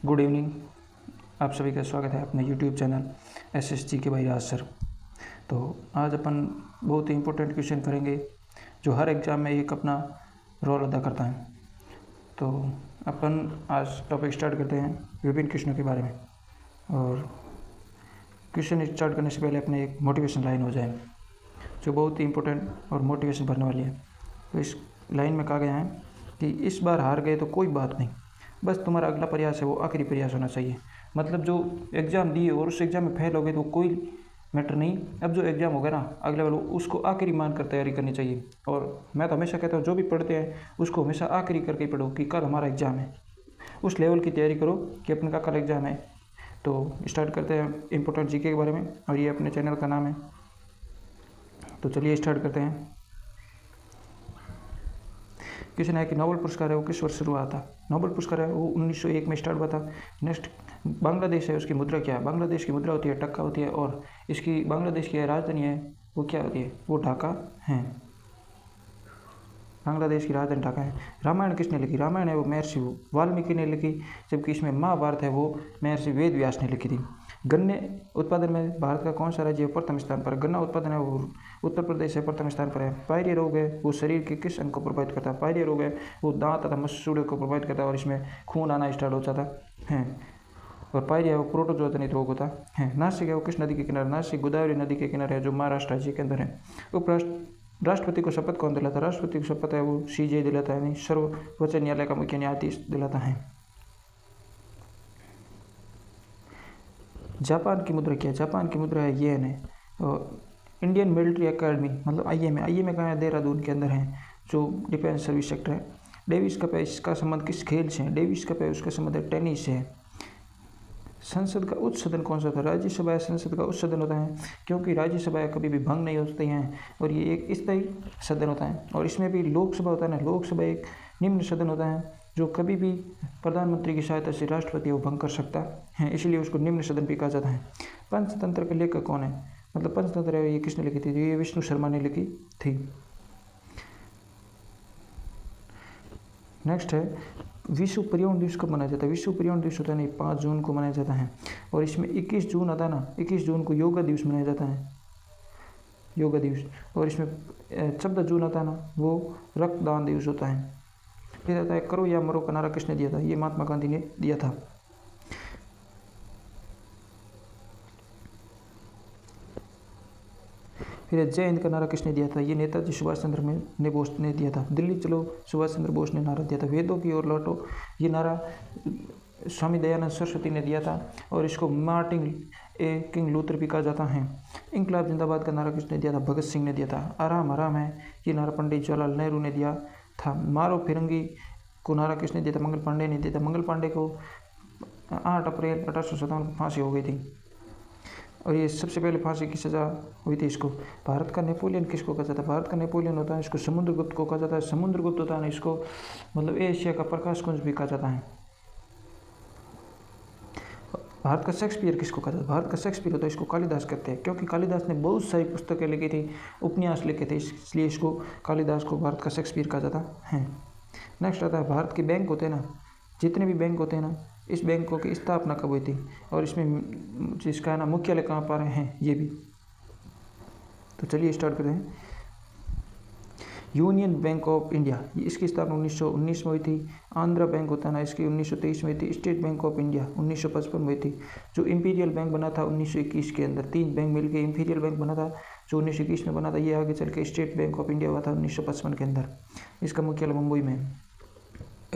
Good evening. आप सभी का स्वागत है अपने यूट्यूब चैनल SSG के भाई राज सर। तो आज अपन बहुत ही इम्पोर्टेंट क्वेश्चन करेंगे जो हर एग्ज़ाम में एक अपना रोल अदा करता है। तो अपन आज टॉपिक स्टार्ट करते हैं विभिन्न क्वेश्चनों के बारे में। और क्वेश्चन स्टार्ट करने से पहले अपने एक मोटिवेशन लाइन हो जाए जो बहुत ही इम्पोर्टेंट और मोटिवेशन भरने वाली है। तो इस लाइन में कहा गया है कि इस बार हार गए तो कोई बात नहीं, बस तुम्हारा अगला प्रयास है वो आखिरी प्रयास होना चाहिए। मतलब जो एग्ज़ाम दिए और उस एग्ज़ाम में फेल हो गए तो कोई मैटर नहीं, अब जो एग्ज़ाम होगा ना अगले वाला उसको आखिरी मान कर तैयारी करनी चाहिए। और मैं तो हमेशा कहता हूँ जो भी पढ़ते हैं उसको हमेशा आखिरी करके ही पढ़ो कि कल हमारा एग्ज़ाम है, उस लेवल की तैयारी करो कि अपने का कल एग्ज़ाम है। तो स्टार्ट करते हैं इम्पोर्टेंट जीके के बारे में और ये अपने चैनल का नाम है। तो चलिए स्टार्ट करते हैं। क्वेश्चन है कि नोबेल पुरस्कार है वो किस वर्ष शुरू हुआ था। नोबेल पुरस्कार है वो 1901 में स्टार्ट हुआ था। नेक्स्ट, बांग्लादेश है उसकी मुद्रा क्या है। बांग्लादेश की मुद्रा होती है टक्का होती है और इसकी बांग्लादेश की राजधानी है वो क्या होती है, वो ढाका है। बांग्लादेश की राजधानी ढाका है। रामायण किसने लिखी। रामायण है वो महर्षि वाल्मीकि ने लिखी, जबकि इसमें महाभारत है वो महर्षि वेद व्यास ने लिखी थी। गन्ने उत्पादन में भारत का कौन सा राज्य प्रथम स्थान पर। गन्ना उत्पादन है वो उत्तर प्रदेश है प्रथम स्थान पर है। पायरिया रोग है वो शरीर के किस अंग को प्रभावित करता है। पायरिया रोग है वो दांत तथा मसूड़े को प्रभावित करता है और इसमें खून आना स्टार्ट हो जाता है। और पायरिया वो प्रोटोजोआ रोग होता है। नासिक है वो किस नदी के किनारे। नासिक गोदावरी नदी के किनारे है जो महाराष्ट्र राज्य के अंदर है। राष्ट्रपति को शपथ कौन दिलाता है। राष्ट्रपति को शपथ है वो CJ दिलाता है, यानी सर्वोच्च न्यायालय का मुख्य न्यायाधीश दिलाता है। जापान की मुद्रा क्या है। जापान की मुद्रा है येन है। और इंडियन मिलिट्री एकेडमी मतलब IMA कहाँ है, देहरादून के अंदर है जो डिफेंस सर्विस सेक्टर है। डेविस कप है इसका संबंध किस खेल से है। डेविस कप है उसका संबंध है टेनिस से है। संसद का उच्च सदन कौन सा होता है। राज्यसभा संसद का उच्च सदन होता है क्योंकि राज्यसभा कभी भी भंग नहीं होती हैं और ये एक स्थायी सदन होता है। और इसमें भी लोकसभा होता है ना, लोकसभा एक निम्न सदन होता है जो कभी भी प्रधानमंत्री की सहायता से राष्ट्रपति वो भंग कर सकता है, इसलिए उसको निम्न सदन भी कहा जाता है। पंचतंत्र के लेखक कौन है। मतलब पंचतंत्र है ये किसने लिखी थी, ये विष्णु शर्मा ने लिखी थी। नेक्स्ट है विश्व पर्यावरण दिवस कब मनाया जाता है। विश्व पर्यावरण दिवस होता है नहीं 5 जून को मनाया जाता है। और इसमें 21 जून आता है ना, 21 जून को योगा दिवस मनाया जाता है, योगा दिवस। और इसमें 14 जून आता है ना वो रक्तदान दिवस होता है। फिर आता है करो या मरो का नारा किसने दिया था। ये महात्मा गांधी ने दिया था। फिर जय हिंद का नारा किसने दिया था। ये नेताजी सुभाष चंद्र बोस ने दिया था। दिल्ली चलो सुभाष चंद्र बोस ने नारा दिया था। वेदों की ओर लौटो ये नारा स्वामी दयानंद सरस्वती ने दिया था और इसको मार्टिन किंग लूथर भी कहा जाता है। इंकलाब जिंदाबाद का नारा किसने दिया था। भगत सिंह ने दिया था। आराम आराम है ये नारा पंडित जवाहरलाल नेहरू ने दिया था। मारो फिरंगी को नारा किसने दिया था। मंगल पांडे ने दिया था। मंगल पांडे को 8 अप्रैल 1857 को फांसी हो गई थी और ये सबसे पहले फांसी की सज़ा हुई थी इसको। भारत का नेपोलियन किसको कहा जाता है। भारत का नेपोलियन होता है इसको समुद्रगुप्त को कहा जाता है। समुद्रगुप्त होता है ना इसको मतलब एशिया का प्रकाश कुंज भी कहा जाता है। भारत का शेक्सपियर किसको कहा जाता है। भारत का शेक्सपियर होता है इसको कालिदास कहते हैं क्योंकि कालिदास ने बहुत सारी पुस्तकें लिखी थी, उपन्यास लिखे थे, इसलिए इसको कालिदास को भारत का शेक्सपियर कहा जाता है। नेक्स्ट आता है भारत के बैंक होते हैं ना, जितने भी बैंक होते हैं ना, इस बैंकों की स्थापना कब हुई थी और इसमें जिसका है ना मुख्यालय कहाँ पर हैं ये भी। तो चलिए स्टार्ट करते हैं। यूनियन बैंक ऑफ इंडिया इसकी स्थापना 1919 में हुई थी। आंध्रा बैंक होता है ना इसकी 1923 में हुई थी। स्टेट बैंक ऑफ इंडिया 1955 में हुई थी। जो इंपीरियल बैंक बना था 1921 के अंदर, 3 बैंक मिलकर इंपीरियल बैंक बना था जो 1921 में बना था। ये आगे चल के स्टेट बैंक ऑफ इंडिया हुआ था 1955 के अंदर। इसका मुख्यालय मुंबई में।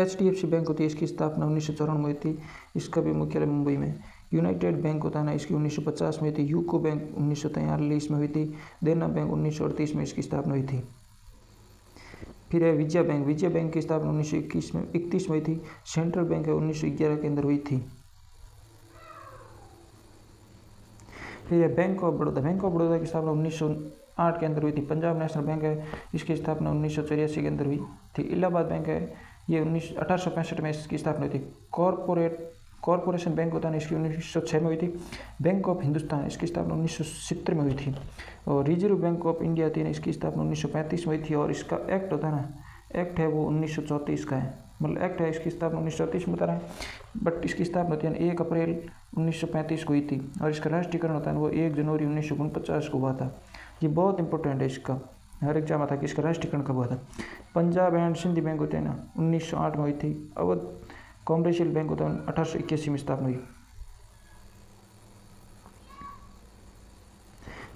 HDFC बैंक होती है इसकी स्थापना 1954 में हुई थी, इसका भी मुख्यालय मुंबई में। यूनाइटेड बैंक होता है ना इसकी 1950 में हुई थी। यूको बैंक 1943 में हुई थी। देना बैंक 1938 में इसकी स्थापना हुई थी। फिर है विजया बैंक। विजया बैंक की स्थापना 1931 में हुई थी। सेंट्रल बैंक है 1911 के अंदर हुई थी। फिर है bank of Baroda. Bank of Baroda की स्थापना 1908 के अंदर हुई थी। पंजाब नेशनल बैंक है इसकी स्थापना 1984 के अंदर हुई थी। इलाहाबाद बैंक है ये 1865 में इसकी स्थापना हुई थी। कॉरपोरेशन बैंक होता है इसकी 1906 में हुई थी। बैंक ऑफ हिंदुस्तान इसकी स्थापना 1970 में हुई थी। और रिजर्व बैंक ऑफ इंडिया थी ना इसकी स्थापना 1935 में हुई थी। और इसका एक्ट होता है ना, एक्ट है वो 1934 का है। मतलब एक्ट है, इसकी स्थापना 1938 में बता रहा है, बट इसकी स्थापना होती है 1 अप्रैल 1935 को हुई थी, और इसका राष्ट्रीयकरण होता है वो 1 जनवरी 1949 को हुआ था। ये बहुत इंपॉर्टेंट है, इसका हर एग्जाम आता है कि इसका राष्ट्रीयकरण कब हुआ था। पंजाब एंड सिंध बैंक होते हैं ना 1908 में हुई थी। अवध कॉमर्शियल बैंक होता है 1881 में स्थापना हुई।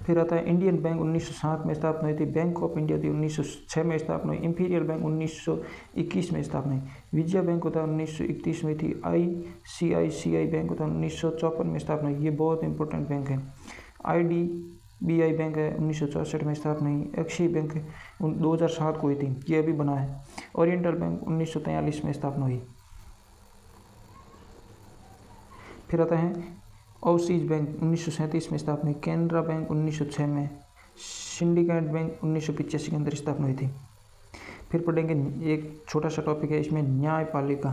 फिर आता है इंडियन बैंक 1907 में स्थापना हुई थी। बैंक ऑफ इंडिया थी 1906 में स्थापना हुई। इंपीरियल बैंक 1921 में स्थापना हुई। विजया बैंक होता है 1931 में थी। ICICI बैंक होता है 1954 में स्थापना हुई। ये बहुत इंपॉर्टेंट बैंक है। IDBI बैंक है 1964 में स्थापना हुई। एक्सिस बैंक 2007 को हुई थी, ये अभी बना है। ओरिएंटल बैंक 1943 में स्थापना हुई। फिर आता है ओवरसीज बैंक 1937 में स्थापना हुई। कैनरा बैंक 1906 में। सिंडिकेट बैंक 1985 के अंदर स्थापना हुई थी। फिर पढ़ेंगे एक छोटा सा टॉपिक है इसमें, न्यायपालिका,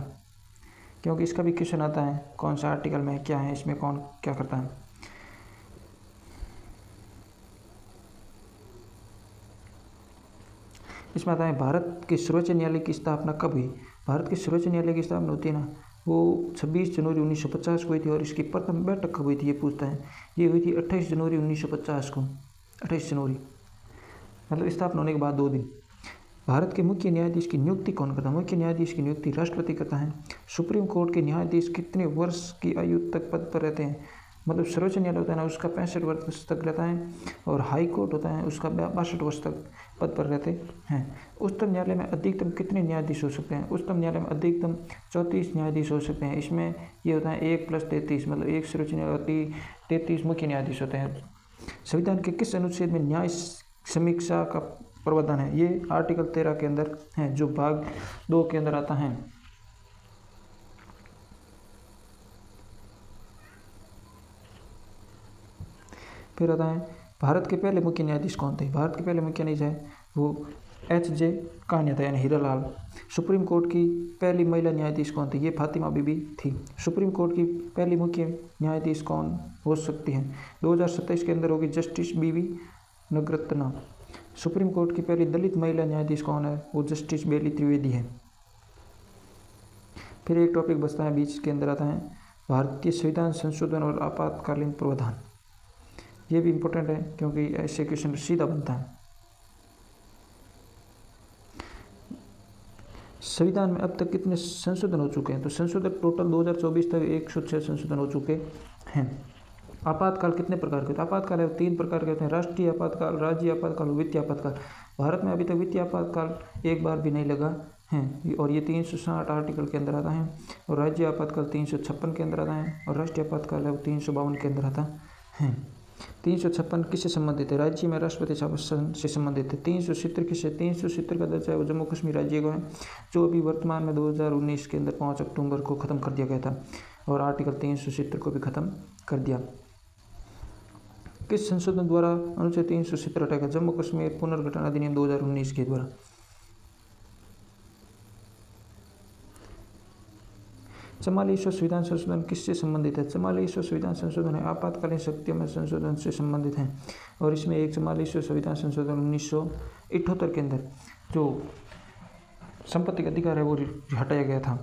क्योंकि इसका भी क्वेश्चन आता है कौन सा आर्टिकल में क्या है, इसमें कौन क्या करता है। इसमें आता है भारत के सर्वोच्च न्यायालय की स्थापना कब हुई। भारत के सर्वोच्च न्यायालय की स्थापना होती है ना वो 26 जनवरी 1950 को हुई थी। और इसकी प्रथम बैठक कब हुई थी ये पूछता है। ये हुई थी 28 जनवरी 1950 को। 28 जनवरी मतलब स्थापना होने के बाद 2 दिन। भारत के मुख्य न्यायाधीश की नियुक्ति कौन करता है। मुख्य न्यायाधीश की नियुक्ति राष्ट्रपति करता है। सुप्रीम कोर्ट के न्यायाधीश कितने वर्ष की आयु तक पद पर रहते हैं। मतलब सर्वोच्च न्यायालय होता है ना उसका 65 वर्ष तक रहता है, और हाई कोर्ट होता है उसका 62 वर्ष तक पद पर रहते हैं। उच्चतम न्यायालय में अधिकतम कितने न्यायाधीश हो सकते हैं। उच्चतम न्यायालय में अधिकतम 34 न्यायाधीश हो सकते हैं। इसमें ये होता है 1 + 33, मतलब 1 सर्वोच्च न्यायालय 33 मुख्य न्यायाधीश होते हैं। संविधान के किस अनुच्छेद में न्याय समीक्षा का प्रावधान है। ये आर्टिकल 13 के अंदर है, जो भाग 2 के अंदर आता है। फिर आता है भारत के पहले मुख्य न्यायाधीश कौन थे। भारत के पहले मुख्य न्यायाधीश है वो HJ कान्या था, यानी हीरालाल। सुप्रीम कोर्ट की पहली महिला न्यायाधीश कौन थी। ये फातिमा बीबी थी। सुप्रीम कोर्ट की पहली मुख्य न्यायाधीश कौन हो सकती है। 2027 के अंदर होगी जस्टिस बीवी नगरत्ना। सुप्रीम कोर्ट की पहली दलित महिला न्यायाधीश कौन है, वो जस्टिस बेली त्रिवेदी है। फिर एक टॉपिक बचता है बीच के अंदर आता है भारतीय संविधान संशोधन और आपातकालीन प्रावधान। ये भी इम्पोर्टेंट है क्योंकि ऐसे क्वेश्चन सीधा बनता है। संविधान में अब तक कितने संशोधन हो चुके हैं। तो संशोधन टोटल 2024 तक 106 संशोधन हो चुके हैं। आपातकाल कितने प्रकार के होते हैं। आपातकाल है 3 प्रकार के होते हैं, राष्ट्रीय आपातकाल, राज्य आपातकाल और वित्तीय आपातकाल। भारत में अभी तक वित्तीय आपातकाल एक बार भी नहीं लगा है, और ये 360 आर्टिकल के अंदर आता है। और राज्य आपातकाल 356 के अंदर आता है, और राष्ट्रीय आपातकाल है वो 352 के अंदर आता है। 356 किससे संबंधित है। राज्य में राष्ट्रपति शासन से संबंधित है। 370 किससे। 370 का दर्जा है वो जम्मू कश्मीर राज्य को है, जो अभी वर्तमान में 2019 के अंदर 5 अक्टूबर को ख़त्म कर दिया गया था, और आर्टिकल 370 को भी ख़त्म कर दिया। किस संशोधन द्वारा अनुच्छेद 370 हटाया गया। जम्मू कश्मीर पुनर्गठन अधिनियम 2019 के द्वारा। चवालीसवां संविधान संशोधन किससे संबंधित है। 44वां संविधान संशोधन है आपातकालीन शक्तियों में संशोधन से संबंधित है, और इसमें एक 44वां संविधान संशोधन 1978 के अंदर जो संपत्ति का अधिकार है वो हटाया गया था।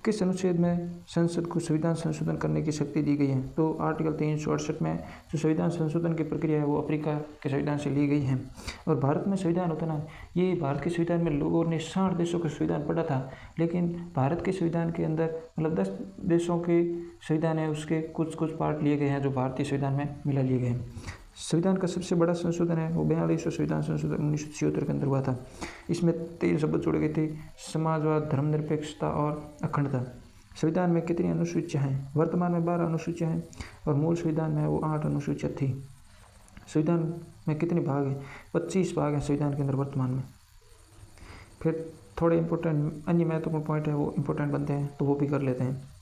किस अनुच्छेद में संसद को संविधान संशोधन करने की शक्ति दी गई है। तो आर्टिकल 368 में जो संविधान संशोधन की प्रक्रिया है वो अफ्रीका के संविधान से ली गई है। और भारत में संविधान होता ना, ये भारत के संविधान में लोगों ने 60 देशों का संविधान पढ़ा था, लेकिन भारत के संविधान के अंदर मतलब 10 देशों के संविधान है उसके कुछ पार्ट लिए गए हैं जो भारतीय संविधान में मिला लिए गए हैं। संविधान का सबसे बड़ा संशोधन है वो 42वां संविधान संशोधन 1976 के अंदर हुआ था। इसमें 3 शब्द जोड़े गए थे, समाजवाद, धर्मनिरपेक्षता और अखंडता। संविधान में कितनी अनुसूचियाँ हैं। वर्तमान में 12 अनुसूचियाँ हैं, और मूल संविधान में वो 8 अनुसूचियाँ थी। संविधान में कितने भाग हैं। 25 भाग हैं संविधान के अंदर वर्तमान में। फिर थोड़े इंपॉर्टेंट अन्य महत्वपूर्ण पॉइंट है वो इंपॉर्टेंट बनते हैं, तो वो भी कर लेते हैं।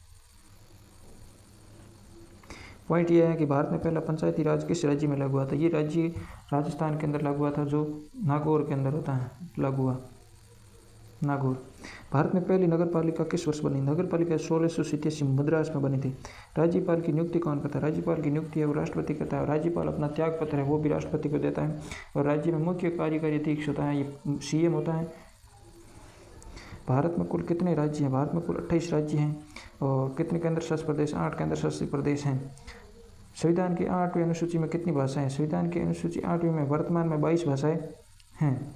पॉइंट ये है कि भारत में पहला पंचायती राज किस राज्य में लागू हुआ था। ये राज्य राजस्थान के अंदर लागू हुआ था, जो नागौर के अंदर होता है लागू हुआ, नागौर। भारत में पहली नगर पालिका किस वर्ष बनी। नगर पालिका 1687 मद्रास में बनी थी। राज्यपाल की नियुक्ति कौन करता है। राज्यपाल की नियुक्ति है वो राष्ट्रपति करता है। राज्यपाल अपना त्याग पत्र है वो भी राष्ट्रपति को देता है, और राज्य में मुख्य कार्यकारी अध्यक्ष होता है ये CM होता है। भारत में कुल कितने राज्य हैं? भारत में कुल 28 राज्य हैं। और कितने केंद्र शासित प्रदेश? 8 केंद्र शासित प्रदेश हैं। संविधान की 8वीं अनुसूची में कितनी भाषाएं? संविधान की अनुसूची 8वीं में वर्तमान में 22 भाषाएं हैं।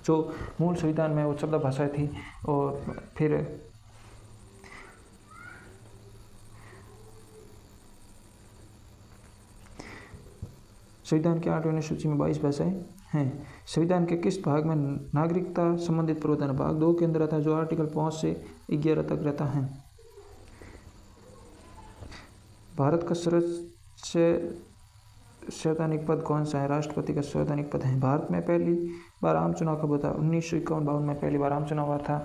जो मूल संविधान में वो 14 भाषाएं थी। और फिर संविधान की 8वीं अनुसूची में 22 भाषाएं हैं। संविधान के किस भाग में नागरिकता संबंधित प्रावधान? भाग 2 के अंदर आता है, जो आर्टिकल 5 से 11 तक रहता है। भारत का सर्वोच्च संवैधानिक पद कौन सा है? राष्ट्रपति का संवैधानिक पद है। भारत में पहली बार आम चुनाव कब होता? 1951-52 में पहली बार आम चुनाव हुआ था।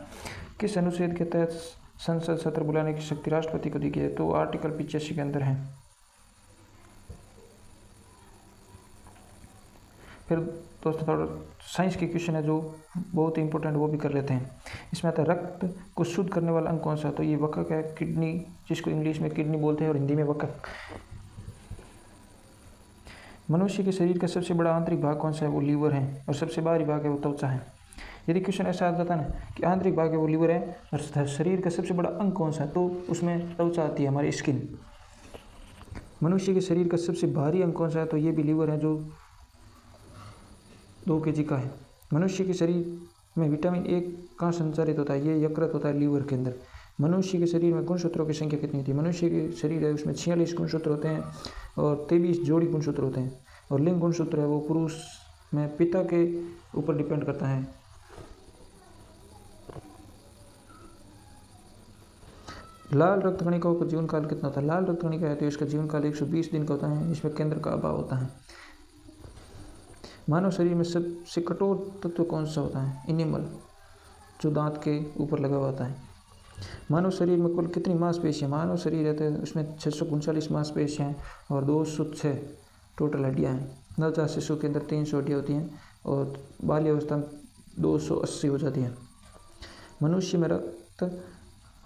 किस अनुच्छेद के तहत संसद सत्र बुलाने की शक्ति राष्ट्रपति को दी गई है? तो आर्टिकल 85 के अंदर है। फिर दोस्तों थोड़ा साइंस के क्वेश्चन है जो बहुत ही इंपॉर्टेंट, वो भी कर लेते हैं। इसमें आता है रक्त को शुद्ध करने वाला अंग कौन सा? तो ये वक्क है, किडनी, जिसको इंग्लिश में किडनी बोलते हैं और हिंदी में वक्क। मनुष्य के शरीर का सबसे बड़ा आंतरिक भाग कौन सा है? वो लीवर है। और सबसे बाहरी भाग है वो त्वचा है। यदि क्वेश्चन ऐसा आ जाता है ना कि आंतरिक भाग है वो लीवर है और शरीर का सबसे बड़ा अंग कौन सा है, तो उसमें त्वचा आती है, हमारी स्किन। मनुष्य के शरीर का सबसे भारी अंग कौन सा है? तो ये भी लीवर है, जो 2 kg का है। मनुष्य के शरीर में विटामिन ए कहाँ संचारित होता है? ये यकृत होता है लीवर के अंदर। मनुष्य के शरीर में गुणसूत्रों की संख्या कितनी होती है? मनुष्य के शरीर है उसमें 46 गुणसूत्र होते हैं और 23 जोड़ी गुणसूत्र होते हैं। और लिंग गुणसूत्र है वो पुरुष में पिता के ऊपर डिपेंड करता है। लाल रक्त कणिकाओं का जीवन काल कितना होता है? लाल रक्त कणिका है तो इसका जीवन काल 120 दिन का होता है। इसमें केंद्र का अभाव होता है। मानव शरीर में सबसे कठोर तत्व कौन सा होता है? इनेमल, जो दांत के ऊपर लगा हुआ होता है। मानव शरीर में कुल कितनी मांसपेशियां? मानव शरीर रहते हैं उसमें 639 मांसपेशियां हैं और 206 टोटल हड्डियां हैं। नवजात शिशु के अंदर 300 हड्डियां होती हैं और बाल्यावस्था में 280 हो जाती हैं। मनुष्य में रक्त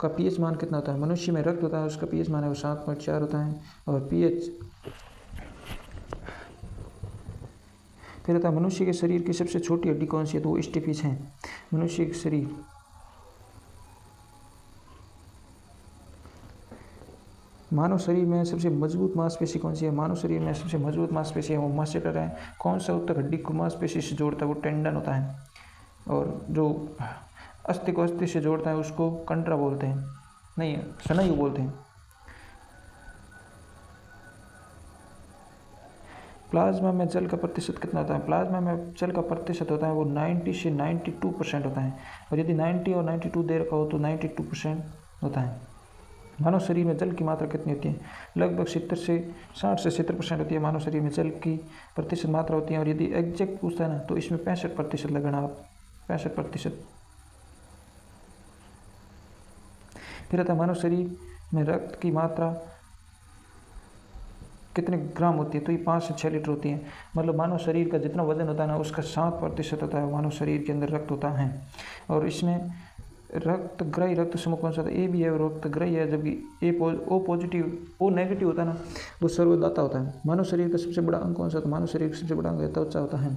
का पीएच मान कितना होता है? मनुष्य में रक्त होता है उसका पीएच मान है वो 7.4 होता है। और पीएच फिर होता है मनुष्य के शरीर की सबसे छोटी हड्डी कौन सी है? तो वो स्टेपिस है। मनुष्य के शरीर मानव शरीर में सबसे मजबूत मांसपेशी कौन सी है? मानव शरीर में सबसे मजबूत मांसपेशी है वो मस्कुलर है। कौन सा उत्तक हड्डी को मांसपेशी से जोड़ता है? वो टेंडन होता है। और जो अस्थि को अस्थि से जोड़ता है उसको कंट्रा बोलते हैं, नहीं स्नायु बोलते हैं। प्लाज्मा में जल का प्रतिशत कितना होता है? प्लाज्मा में जल का प्रतिशत होता है वो 90 से 92% होता है। और यदि 90 और 92 दे रखा हो तो 92% होता है। मानव शरीर में जल की मात्रा कितनी होती है? लगभग 60 से 70% होती है मानव शरीर में जल की प्रतिशत मात्रा होती है। और यदि एग्जैक्ट पूछता है ना तो इसमें 65% लगाना आप, 65%। फिर आता है मानव शरीर में रक्त की मात्रा कितने ग्राम होती है? तो ये 5 से 6 लीटर होती है। मतलब मानव शरीर का जितना वजन होता है ना उसका 7% होता है मानव शरीर के अंदर रक्त होता है। और इसमें रक्तग्रही रक्त समूह कौन सा था? ए भी है और रक्तग्रही है। जबकि ओ पॉजिटिव ओ नेगेटिव होता है ना वो सर्वदाता होता है। मानव शरीर का सबसे बड़ा अंग कौन सा था? मानव शरीर का सबसे बड़ा अंग त्वचा होता है।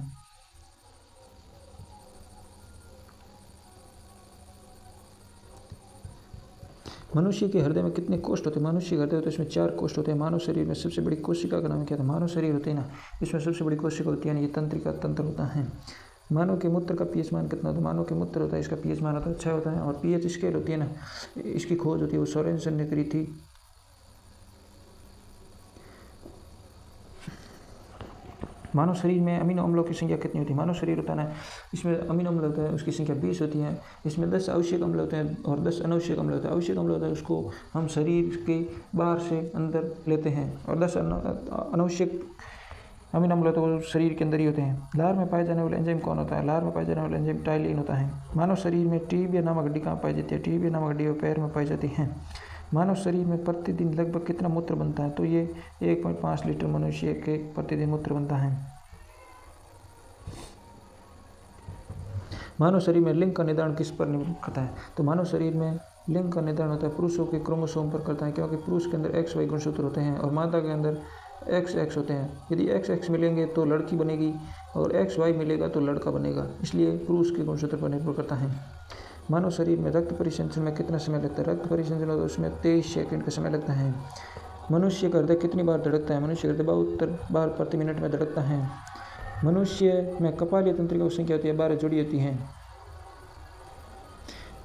मनुष्य के हृदय में कितने कोष्ठ होते हैं? मनुष्य के हृदय होते हैं इसमें 4 कोष्ठ होते हैं। मानव शरीर में सबसे बड़ी कोशिका का नाम क्या था? मानव शरीर होते हैं ना इसमें सबसे बड़ी कोशिका होती है ना, ये तंत्रिका तंत्र होता है। मानव के मूत्र का पीएच मान कितना होता है? मानव के मूत्र होता है इसका पीएच मान होता है 6 होता है। और पीएच स्केल होती है ना, इसकी खोज होती है वो सोरेनसन ने करी थी। मानव शरीर में अमीनो अम्लों की संख्या कितनी होती है? मानव शरीर होता है ना इसमें अमीनो अम्ल होता है उसकी संख्या 20 होती है। इसमें 10 आवश्यक अम्ल होते हैं और 10 अनावश्यक अम्ल होते हैं। आवश्यक अम्ल होता है उसको हम शरीर के बाहर से अंदर लेते हैं और 10 अनावश्यक अमीनो अम्ल होते हैं वो शरीर के अंदर ही होते हैं। लार में पाए जाने वाले एंजाइम कौन होता है? लार में पाए जाने वाला एंजाइम टाइलिन होता है। मानव शरीर में टीबिया नामक हड्डी कहाँ पाई जाती है? टीबिया नामक हड्डी पैर में पाई जाती है। मानव शरीर में प्रतिदिन लगभग कितना मूत्र बनता है? तो ये 1.5 लीटर मनुष्य के प्रतिदिन मूत्र बनता है। मानव शरीर में लिंग का निर्धारण किस पर निर्भर करता है? तो मानव शरीर में लिंग का निर्धारण होता है पुरुषों के क्रोमोसोम पर करता है, क्योंकि पुरुष के अंदर XY गुणसूत्र होते हैं और मादा के अंदर XX होते हैं। यदि XX मिलेंगे तो लड़की बनेगी और XY मिलेगा तो लड़का बनेगा, इसलिए पुरुष के गुणसूत्र पर निर्भर करता है। मानव शरीर में रक्त परिसंचरण में कितना समय लगता है? रक्त परिसंचरण में उसमें 23 सेकंड का समय लगता है। मनुष्य का हृदय कितनी बार धड़कता है? मनुष्य हृदय 72 बार प्रति मिनट में धड़कता है। मनुष्य में कपालीय तंत्रिका की संख्या होती है 12 जुड़ी होती हैं।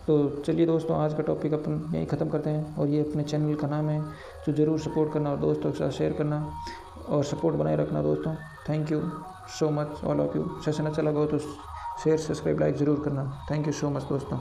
तो चलिए दोस्तों, आज का टॉपिक अपन यहीं ख़त्म करते हैं। और ये अपने चैनल का नाम है, तो ज़रूर सपोर्ट करना और दोस्तों के साथ शेयर करना और सपोर्ट बनाए रखना दोस्तों। Thank you so much all of you. Session अच्छा लगा हो तो शेयर, सब्सक्राइब, लाइक ज़रूर करना। थैंक यू सो मच दोस्तों।